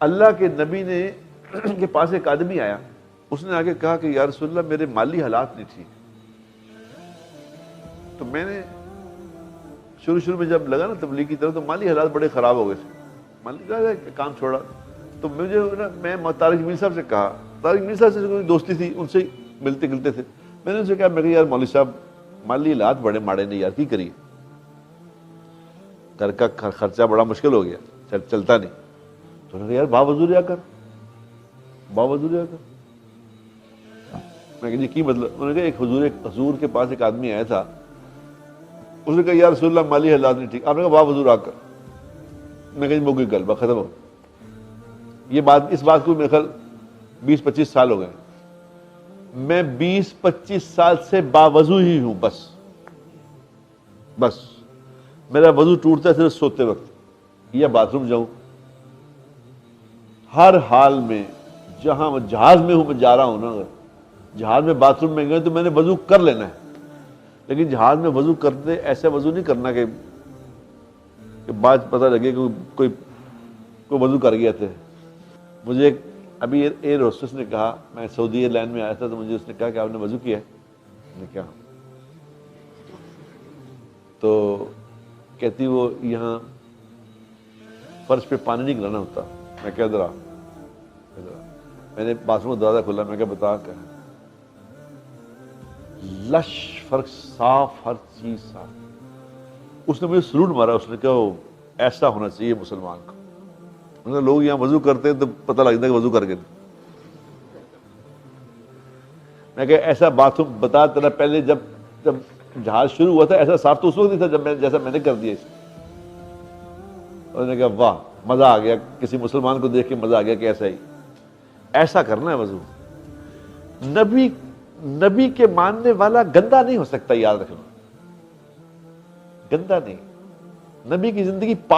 اللہ کے نبی نے کے پاس ایک آدمی آیا، اس نے آگے کہا کہ یا رسول اللہ میرے مالی حالات نہیں ٹھیک. تو میں نے شروع میں جب لگا نا تبلیغ کی طرف، تو مالی حالات بڑے خراب ہو گئے تھے. مالی کام چھوڑا تو مجھے میں طارق میر صاحب سے کہا، طارق میر صاحب سے کوئی دوستی تھی، ان سے ملتے گلتے تھے. میں نے ان سے کہا، میں کہ یار مولوی صاحب مالی حالات بڑے ماڑے نہیں یار، کی کریے، گھر کا خرچہ بڑا مشکل ہو گیا، چلتا نہیں. تو انہوں نے کہا یار باوضو رہا کر، باوضو رہا کر. میں کہ جی کی مطلب؟ انہوں نے کہا ایک حضور کے پاس ایک آدمی آیا تھا، اس نے کہا یا رسول اللہ مالی حالات نہیں ٹھیک. آپ نے کہا باوضو رہا کر. میں کہا جی وہ کوئی گل بات ختم ہو. یہ بات، اس بات کو میرے خیال 20-25 سال ہو گئے. میں 20-25 سال سے باوضو ہی ہوں. بس میرا وضو ٹوٹتا ہے صرف سوتے وقت یا باتھ روم جاؤں. ہر حال میں، جہاں جہاز میں ہوں، میں جا رہا ہوں نا، اگر جہاز میں باتھ روم میں گئے تو میں نے وضو کر لینا ہے. لیکن جہاز میں وضو کرتے ایسا وضو نہیں کرنا کہ بعد پتہ لگے کہ کوئی وضو کر گیا تھے. مجھے ابھی ایئر ہوسٹس نے کہا، میں سعودی ایئر لائن میں آیا تھا تو مجھے اس نے کہا کہ آپ نے وضو کیا ہے؟ میں نے کہا تو کہتی وہ یہاں فرش پہ پانی نہیں گرانا ہوتا. میں کہا ادھر آ. میں نے باتھ روم کا دروازہ کھولا، میں کہا بتا کیا ہے؟ لش فرق، صاف، ہر چیز صاف. اس نے مجھے سلوٹ مارا. اس نے کہا وہ ایسا ہونا چاہیے مسلمان کو. لوگ یہاں وضو کرتے ہیں تو پتہ لگتا ہے کہ وضو کر کے. میں کہ ایسا باتھ روم بتا تیرا پہلے جب جہاز شروع ہوا تھا ایسا صاف تو اس وقت نہیں تھا جب جیسا میں نے کر دیا. انہوں نے کہا واہ مزہ آ گیا، کسی مسلمان کو دیکھ کے مزہ آ گیا کہ ایسا ہی ایسا کرنا ہے وضو. نبی کے ماننے والا گندا نہیں ہو سکتا، یاد رکھنا، گندا نہیں. نبی کی زندگی پاک